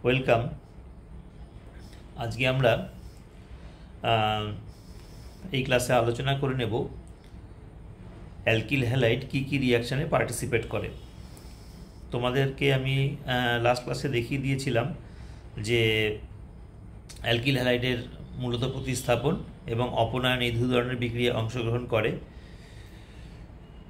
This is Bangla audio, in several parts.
ওয়েলকাম। আজকে আমরা এই ক্লাসে আলোচনা করে নেব অ্যালকিল হ্যালাইড কী কী রিয়াকশানে পার্টিসিপেট করে। তোমাদেরকে আমি লাস্ট ক্লাসে দেখিয়ে দিয়েছিলাম যে অ্যালকিল হ্যালাইডের মূলত প্রতিস্থাপন এবং অপনয়ন এই দু ধরনের বিক্রিয়ায় অংশগ্রহণ করে।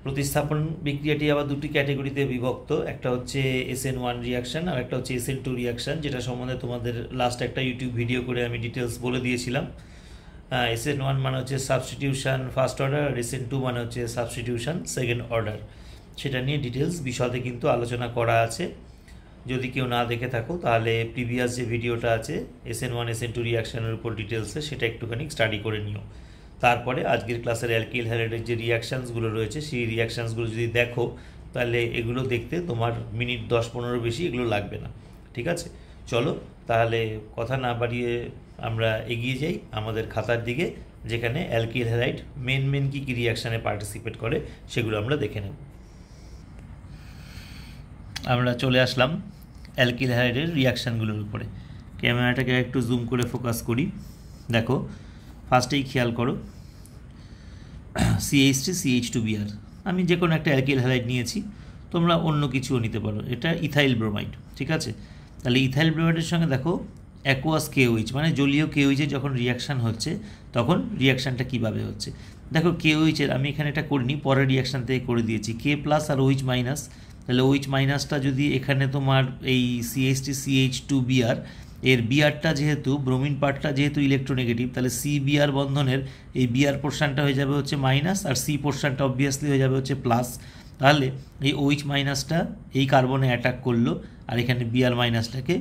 প্রতিস্থাপন বিক্রিয়াটি আবার দুটি ক্যাটাগরিতে বিভক্ত, একটা হচ্ছে SN1 রিয়াকশান আর একটা হচ্ছে SN2 রিয়াকশান, যেটা সম্বন্ধে তোমাদের লাস্ট একটা ইউটিউব ভিডিও করে আমি ডিটেলস বলে দিয়েছিলাম। SN1 মানে হচ্ছে সাবস্টিটিউশন ফার্স্ট অর্ডার, আর SN2 মানে হচ্ছে সাবস্টিটিউশন সেকেন্ড অর্ডার। সেটা নিয়ে ডিটেলস বিশদে কিন্তু আলোচনা করা আছে। যদি কেউ না দেখে থাকো তাহলে প্রিভিয়াস যে ভিডিওটা আছে SN1 SN2 রিয়াকশানের উপর ডিটেলসে, সেটা একটুখানি স্টাডি করে নিও। তারপরে আজকের ক্লাসের অ্যালকিল হ্যালাইডের যে রিয়াকশানসগুলো রয়েছে সেই রিয়াকশানসগুলো যদি দেখো তাহলে এগুলো দেখতে তোমার মিনিট 10-15 বেশি এগুলো লাগবে না। ঠিক আছে, চলো তাহলে কথা না বাড়িয়ে আমরা এগিয়ে যাই আমাদের খাতার দিকে, যেখানে অ্যালকিল হ্যালাইড মেন কী কী রিয়াকশানে পার্টিসিপেট করে সেগুলো আমরা দেখে নেব। আমরা চলে আসলাম অ্যালকিল হ্যালাইডের রিয়াকশানগুলোর উপরে। ক্যামেরাটাকে একটু জুম করে ফোকাস করি। দেখো, ফার্স্টেই খেয়াল করো CH3CH2Br। আমি যে কোনো একটা অ্যালকিল হ্যালাইড নিয়েছি, তোমরা অন্য কিছুও নিতে পারো। এটা ইথাইল ব্রোমাইড, ঠিক আছে। তাহলে ইথাইল ব্রোমাইডের সঙ্গে দেখো অ্যাকোয়াস KOH মানে জলীয় KOH এর যখন রিয়াকশান হচ্ছে তখন রিয়াকশানটা কীভাবে হচ্ছে। দেখো KOH এর আমি এখানে এটা করিনি, পরের রিয়াকশান থেকে করে দিয়েছি K+ আর OH-। তাহলে OH- যদি এখানে তোমার এই CH3CH2Br এর বিআরটা যেহেতু ব্রোমিন পার্টটা যেহেতু ইলেকট্রোনেগেটিভ, তাহলে CBr বন্ধনের এই বিআর পোর্শনটা হয়ে যাবে হচ্ছে মাইনাস, আর C পোর্শনটা অবভিয়াসলি হয়ে যাবে হচ্ছে প্লাস। তাহলে এই OH- এই কার্বনে অ্যাটাক করলো আর এখানে Br-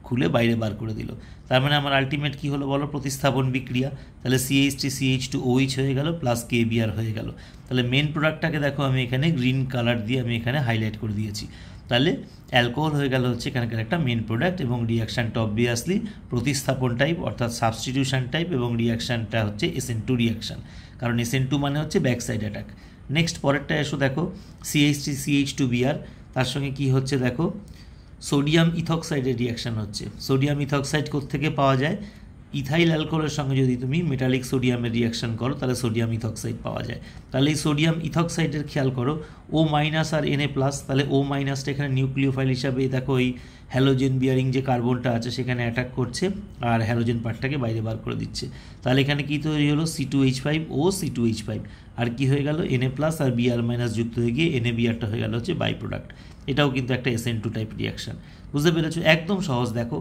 খুলে বাইরে বার করে দিল। তার মানে আমার আলটিমেট কী হলো বলো, প্রতিস্থাপন বিক্রিয়া। তাহলে CH3CH2OH হয়ে গেল প্লাস KBr হয়ে গেল। তাহলে মেন প্রোডাক্টটাকে দেখো আমি এখানে গ্রিন কালার দিয়ে আমি এখানে হাইলাইট করে দিয়েছি। তাহলে অ্যালকোহল হয়ে গেল হচ্ছে এখানকার একটা মেন প্রোডাক্ট, এবং রিয়াকশানটা অবভিয়াসলি প্রতিস্থাপন টাইপ অর্থাৎ সাবস্টিটিউশন টাইপ, এবং রিয়াকশানটা হচ্ছে SN2 রিয়াকশান, কারণ SN2 মানে হচ্ছে ব্যাক সাইড অ্যাটাক। নেক্সট পরেরটা এসো, দেখো CH3CH2Br, তার সঙ্গে কি হচ্ছে দেখো সোডিয়াম ইথক্সাইডের রিয়াকশান হচ্ছে। সোডিয়াম ইথক্সাইড কোত্থেকে পাওয়া যায়, ইথাইল অ্যালকোহলের সঙ্গে যদি তুমি মেটালিক সোডিয়ামের রিয়াকশান করো তাহলে সোডিয়াম ইথক্সাইড পাওয়া যায়। তাহলে এই সোডিয়াম ইথক্সাইডের খেয়াল করো O- আর Na+, তাহলে O- এখানে নিউক্লিওফাইল হিসাবে দেখো এই হ্যালোজেন বিয়ারিং যে কার্বনটা আছে সেখানে অ্যাটাক করছে আর হ্যালোজেন পার্টটাকে বাইরে বার করে দিচ্ছে। তাহলে এখানে কী তৈরি হলো C2H5O C2H5, আর কি হয়ে গেল Na+ আর Br- যুক্ত হয়ে গিয়ে NaBrটা হয়ে গেল হচ্ছে বাই প্রোডাক্ট। এটাও কিন্তু একটা SN2 টাইপ রিয়াকশান। বুঝতে পেরেছো? একদম সহজ। দেখো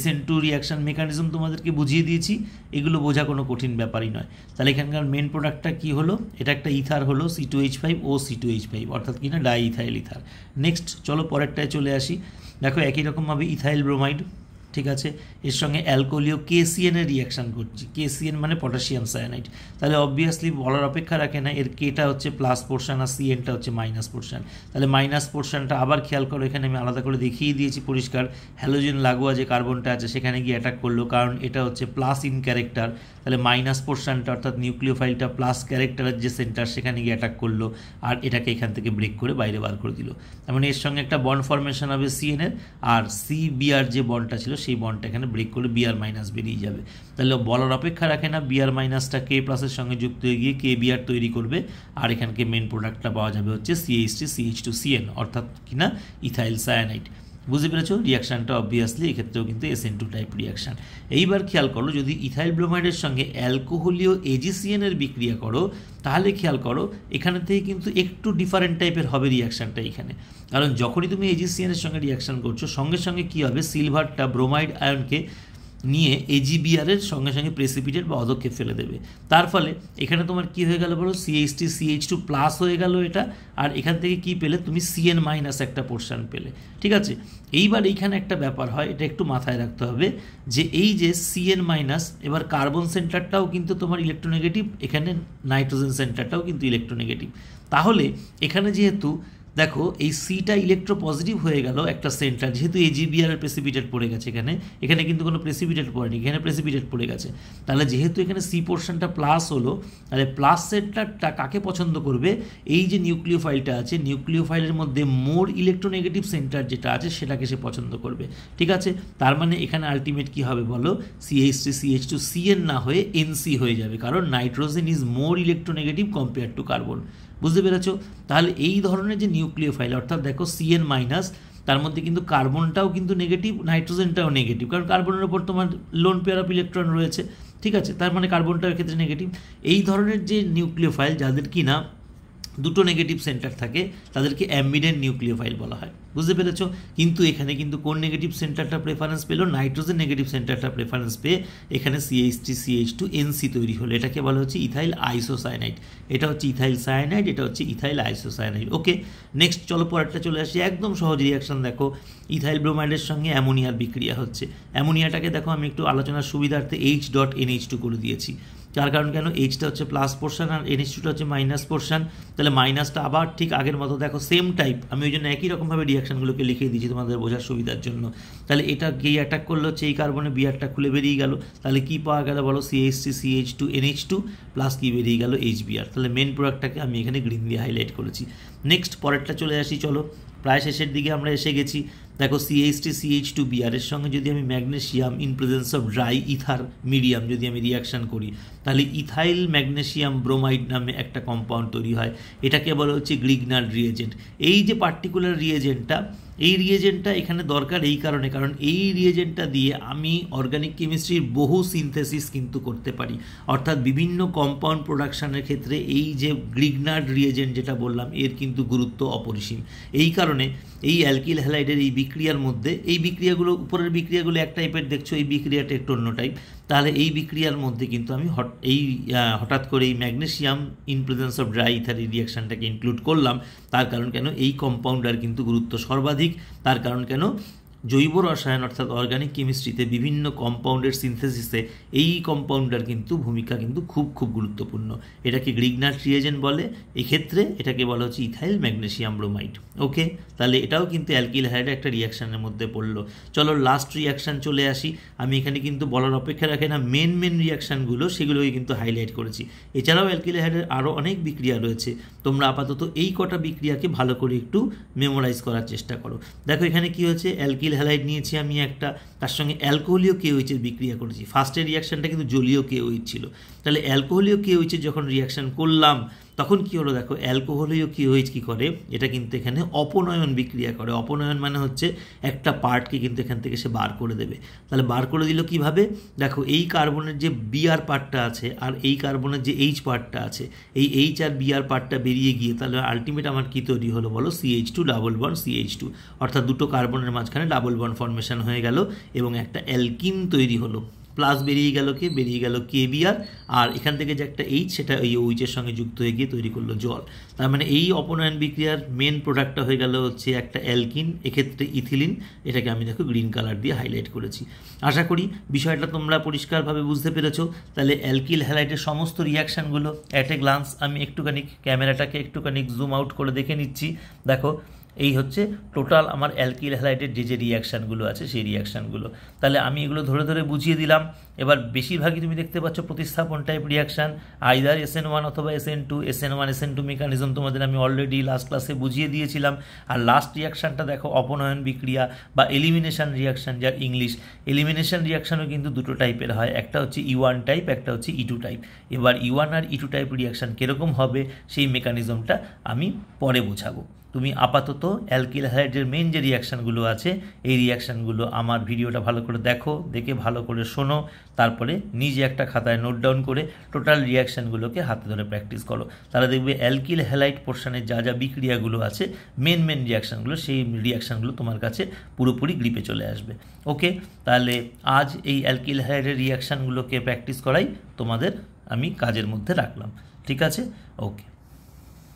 SN2 রিয়াকশান মেকানিজম তোমাদেরকে বুঝিয়ে দিয়েছি, এগুলো বোঝা কোনো কঠিন ব্যাপারই নয়। তাহলে এখানকার মেন প্রোডাক্টটা কী হলো, এটা একটা ইথার হলো C2H5O C2H5, অর্থাৎ কিনা ডাই ইথাইল ইথার। নেক্সট চলো পরেরটায় চলে আসি। দেখো একই রকমভাবে ইথাইল ব্রোমাইড, ঠিক আছে, এর সঙ্গে অ্যালকোহলীয় KCN এর রিয়াকশান করছি। KCN মানে পটাশিয়াম সায়ানাইড। তাহলে অবভিয়াসলি বলার অপেক্ষা রাখে না, এর কেটা হচ্ছে প্লাস পোর্শন আর CNটা হচ্ছে মাইনাস পোর্শন। তাহলে মাইনাস পোর্শনটা আবার খেয়াল করো, এখানে আমি আলাদা করে দেখিয়ে দিয়েছি পরিষ্কার। হ্যালোজেন লাগোয়া যে কার্বনটা আছে সেখানে গিয়ে অ্যাটাক করলো, কারণ এটা হচ্ছে প্লাস ইন ক্যারেক্টার। তাহলে মাইনাস পোর্শনটা অর্থাৎ নিউক্লিওফাইলটা প্লাস ক্যারেক্টারের যে সেন্টার সেখানে গিয়ে অ্যাটাক করলো আর এটাকে এখান থেকে ব্রেক করে বাইরে বার করে দিল। তার মানে এর সঙ্গে একটা বন্ড ফর্মেশন হবে CN এর, আর CBr যে বন্ডটা ছিল সেই বন্ডটা এখানে ব্রেক করে Br- বেরিয়ে যাবে। তাহলে বলার অপেক্ষা রাখে না, Br- K+ সঙ্গে যুক্ত হয়ে গিয়ে KBr তৈরি করবে, আর এখানকে মেন প্রোডাক্টটা পাওয়া যাবে হচ্ছে CH3CH2CN, অর্থাৎ কিনা ইথাইল সায়ানাইড। বুঝতে পেরেছো? রিয়াকশানটা অবভিয়াসলি এক্ষেত্রেও কিন্তু SN2 টাইপ রিয়াকশান। এইবার খেয়াল করো, যদি ইথাইল ব্রোমাইডের সঙ্গে অ্যালকোহলীয় AgCN এর বিক্রিয়া করো তাহলে খেয়াল করো এখানে থেকে কিন্তু একটু ডিফারেন্ট টাইপের হবে রিয়াকশানটা এখানে, কারণ যখনই তুমি AgCN এর সঙ্গে রিয়াকশান করছো সঙ্গে সঙ্গে কী হবে, সিলভারটা ব্রোমাইড আয়নকে নিয়ে AgBr এর সঙ্গে সঙ্গে প্রেসিপিটেট বা অধক্ষেপ ফেলে দেবে। তার ফলে এখানে তোমার কি হয়ে গেল বলো, CH3CH2+ হয়ে গেল এটা, আর এখান থেকে কি পেলে তুমি CN- একটা পোর্শন পেলে। ঠিক আছে, এইবার এইখানে একটা ব্যাপার হয়, এটা একটু মাথায় রাখতে হবে যে এই যে CN-, এবার কার্বন সেন্টারটাও কিন্তু তোমার ইলেকট্রোনেগেটিভ, এখানে নাইট্রোজেন সেন্টারটাও কিন্তু ইলেকট্রোনেগেটিভ। তাহলে এখানে যেহেতু দেখো এই সিটা ইলেকট্রোপজিটিভ হয়ে গেল একটা সেন্টার, যেহেতু AgBr এর প্রেসিপিটেট পড়ে গেছে এখানে কিন্তু কোনো প্রেসিপিটেট পড়েনি, এখানে প্রেসিপিটেট পড়ে গেছে। তাহলে যেহেতু এখানে সি পোর্শনটা প্লাস হলো, তাহলে প্লাস সেন্টারটা কাকে পছন্দ করবে? এই যে নিউক্লিওফাইলটা আছে, নিউক্লিওফাইলের মধ্যে মোর ইলেকট্রোনেগেটিভ সেন্টার যেটা আছে সেটাকে সে পছন্দ করবে। ঠিক আছে, তার মানে এখানে আলটিমেট কি হবে বলো? CH3CH2 CN না হয়ে NC হয়ে যাবে, কারণ nitrogen is more electronegative compare to carbon. বুঝতে পেরেছো? তাহলে এই ধরনের যে নিউক্লিওফাইল, অর্থাৎ দেখো CN মাইনাস, তার মধ্যে কিন্তু কার্বনটাও কিন্তু নেগেটিভ, নাইট্রোজেনটাও নেগেটিভ, কারণ কার্বনের ওপর তোমার লোন পেয়ার অফ ইলেকট্রন রয়েছে। ঠিক আছে, তার মানে কার্বনটার ক্ষেত্রে নেগেটিভ। এই ধরনের যে নিউক্লিওফাইল যাদের কি না দুটো নেগেটিভ সেন্টার থাকে তাদেরকে অ্যাম্বিডেন্ট নিউক্লিওফাইল বলা হয়। বুঝতে পেরেছ? কিন্তু এখানে কিন্তু কোন নেগেটিভ সেন্টারটা প্রেফারেন্স পেলো? নাইট্রোজেন নেগেটিভ সেন্টারটা প্রেফারেন্স পেয়ে এখানে CH3CH2 NC তৈরি হলো। এটাকে বলা হচ্ছে ইথাইল আইসোসায়ানাইড। এটা হচ্ছে ইথাইল সায়ানাইড, এটা হচ্ছে ইথাইল আইসোসায়ানাইড। ওকে, নেক্সট চলো পরেরটা চলে আসি। একদম সহজ রিয়াকশন দেখো, ইথাইল ব্রোমাইডের সঙ্গে অ্যামোনিয়ার বিক্রিয়া হচ্ছে। অ্যামোনিয়াটাকে দেখো আমি একটু আলোচনার সুবিধার্থে H.NH2 করে দিয়েছি। যার কারণ কেন? এইচটা হচ্ছে প্লাস পোর্শন আর NH2টা হচ্ছে মাইনাস পোর্শন। তাহলে মাইনাসটা আবার ঠিক আগের মতো দেখো সেম টাইপ, আমি ওই জন্য একই রকমভাবে রিয়াকশানগুলোকে লিখে দিয়েছি তোমাদের বোঝার সুবিধার জন্য। তাহলে এটা গিয়ে অ্যাটাক করলো হচ্ছে এই কার্বনে, বিআরটা খুলে বেরিয়ে গেল। তাহলে কি পাওয়া গেল বলো? CH3CH2 NH2 প্লাস কি বেরিয়ে গেল? HBr। তাহলে মেন প্রোডাক্টটাকে আমি এখানে গ্রিন দিয়ে হাইলাইট করেছি। নেক্সট পরেরটা চলে আসি, চলো প্রায় শেষের দিকে আমরা এসে গেছি। দেখো CH3CH2Br এর সঙ্গে যদি আমি magnesium in presence of dry ether medium যদি আমি রিয়াকশান করি, তাহলে ইথাইল ম্যাগনেশিয়াম ব্রোমাইড নামে একটা কম্পাউন্ড তৈরি হয়। এটাকে বলা হচ্ছে গ্রিগনার্ড রিয়েজেন্ট। এই যে পার্টিকুলার রিয়েজেন্টটা, এই রিয়েজেন্টটা এখানে দরকার এই কারণে, কারণ এই রিয়েজেন্টটা দিয়ে আমি অর্গানিক কেমিস্ট্রির বহু সিনথেসিস কিন্তু করতে পারি। অর্থাৎ বিভিন্ন কম্পাউন্ড প্রোডাকশানের ক্ষেত্রে এই যে গ্রিগনার্ড রিয়েজেন্ট যেটা বললাম, এর কিন্তু গুরুত্ব অপরিসীম। এই কারণে এই অ্যালকিল হ্যালাইডের এই বিক্রিয়ার মধ্যে, এই বিক্রিয়াগুলো উপরের বিক্রিয়াগুলো এক টাইপের দেখছো, এই বিক্রিয়াটা একটু অন্য টাইপ। তাহলে এই বিক্রিয়ার মধ্যে কিন্তু আমি হঠাৎ করে এই magnesium in presence of dry ether এই রিয়াকশানটাকে ইনক্লুড করলাম। তার কারণ কেন? এই কম্পাউন্ডার কিন্তু গুরুত্ব সর্বাধিক। তার কারণ কেন? জৈব রসায়ন অর্থাৎ অর্গানিক কেমিস্ট্রিতে বিভিন্ন কম্পাউন্ডের সিনথেসিসে এই কম্পাউন্ডার কিন্তু ভূমিকা কিন্তু খুব খুব গুরুত্বপূর্ণ। এটাকে গ্রিগনার্ড রিয়েজেন্ট বলে। এক্ষেত্রে এটাকে বলা হচ্ছে ইথাইল ম্যাগনেশিয়াম ব্রোমাইড। ওকে, তাহলে এটাও কিন্তু অ্যালকিল হ্যালাইডের একটা রিয়াকশানের মধ্যে পড়লো। চলো লাস্ট রিয়াকশান চলে আসি। আমি এখানে কিন্তু বলার অপেক্ষা রাখে না, মেন রিয়াকশানগুলো সেগুলোকে কিন্তু হাইলাইট করেছি। এছাড়াও অ্যালকিল হ্যালাইডের আরও অনেক বিক্রিয়া রয়েছে। তোমরা আপাতত এই কটা বিক্রিয়াকে ভালো করে একটু মেমোরাইজ করার চেষ্টা করো। দেখো এখানে কি হচ্ছে, অ্যালকিল হ্যালাইড নিয়েছি আমি একটা, তার সঙ্গে অ্যালকোহলীয় KOH-এর বিক্রিয়া করেছি। ফার্স্টের রিয়াকশানটা কিন্তু জলীয় KOH ছিল। তাহলে অ্যালকোহলীয় KOH-এর যখন রিয়াকশান করলাম তখন কি হলো? দেখো অ্যালকোহলীয় KOH কী করে? এটা কিন্তু এখানে অপনয়ন বিক্রিয়া করে। অপনয়ন মানে হচ্ছে একটা পার্টকে কিন্তু এখান থেকে সে বার করে দেবে। তাহলে বার করে দিল কিভাবে? দেখো এই কার্বনের যে Br পার্টটা আছে আর এই কার্বনের যে H পার্টটা আছে, এই H আর Br পার্টটা বেরিয়ে গিয়ে তাহলে আলটিমেট আমার কী তৈরি হলো বলো? CH2 ডাবল বন্ড CH2, অর্থাৎ দুটো কার্বনের মাঝখানে ডাবল বন্ড ফর্মেশন হয়ে গেল এবং একটা অ্যালকিন তৈরি হলো। প্লাস বেরিয়ে গেল কি? বেরিয়ে গেল KBr, আর এখান থেকে যে একটা H সেটা এই OH-এর সঙ্গে যুক্ত হয়ে গিয়ে তৈরি করলো জল। তার মানে এই অপনয়ন বিক্রিয়ার মেন প্রোডাক্টটা হয়ে গেল হচ্ছে একটা অ্যালকিন, এক্ষেত্রে ইথিলিন। এটাকে আমি দেখো গ্রিন কালার দিয়ে হাইলাইট করেছি। আশা করি বিষয়টা তোমরা পরিষ্কারভাবে বুঝতে পেরেছো। তাহলে অ্যালকিল হ্যালাইডের সমস্ত রিয়াকশানগুলো অ্যাট এ গ্লান্স আমি একটুখানি ক্যামেরাটাকে একটুখানি জুম আউট করে দেখে নিচ্ছি। দেখো এই হচ্ছে টোটাল আমার অ্যালকিল হ্যালাইডের যে রিয়াকশানগুলো আছে সেই রিয়াকশানগুলো। তাহলে আমি এগুলো ধরে ধরে বুঝিয়ে দিলাম। এবার বেশিরভাগই তুমি দেখতে পাচ্ছ প্রতিস্থাপন টাইপ রিয়াকশান, আইদার SN1 অথবা SN2। SN1 SN2 মেকানিজম তোমাদের আমি অলরেডি লাস্ট ক্লাসে বুঝিয়ে দিয়েছিলাম। আর লাস্ট রিয়াকশানটা দেখো অপনয়ন বিক্রিয়া বা এলিমিনেশন রিয়াকশান, যার ইংলিশ। এলিমিনেশন রিয়াকশানও কিন্তু দুটো টাইপের হয়, একটা হচ্ছে E1 টাইপ, একটা হচ্ছে E2 টাইপ। এবার E1 আর E2 টাইপ রিয়াকশান কীরকম হবে সেই মেকানিজমটা আমি পরে বোঝাবো। তুমি আপাতত অ্যালকিল হ্যালাইডের মেন যে রিয়াকশানগুলো আছে এই রিয়াকশানগুলো আমার ভিডিওটা ভালো করে দেখো, দেখে ভালো করে শোনো, তারপরে নিজে একটা খাতায় নোট ডাউন করে টোটাল রিয়াকশানগুলোকে হাতে ধরে প্র্যাকটিস করো। তাহলে দেখবে অ্যালকিল হ্যালাইড পোর্শনের যা বিক্রিয়াগুলো আছে মেন রিয়াকশানগুলো, সেই রিয়াকশানগুলো তোমার কাছে পুরোপুরি গ্রিপে চলে আসবে। ওকে, তাহলে আজ এই অ্যালকিল হ্যালাইডের রিয়াকশানগুলোকে প্র্যাকটিস করাই তোমাদের আমি কাজের মধ্যে রাখলাম। ঠিক আছে? ওকে।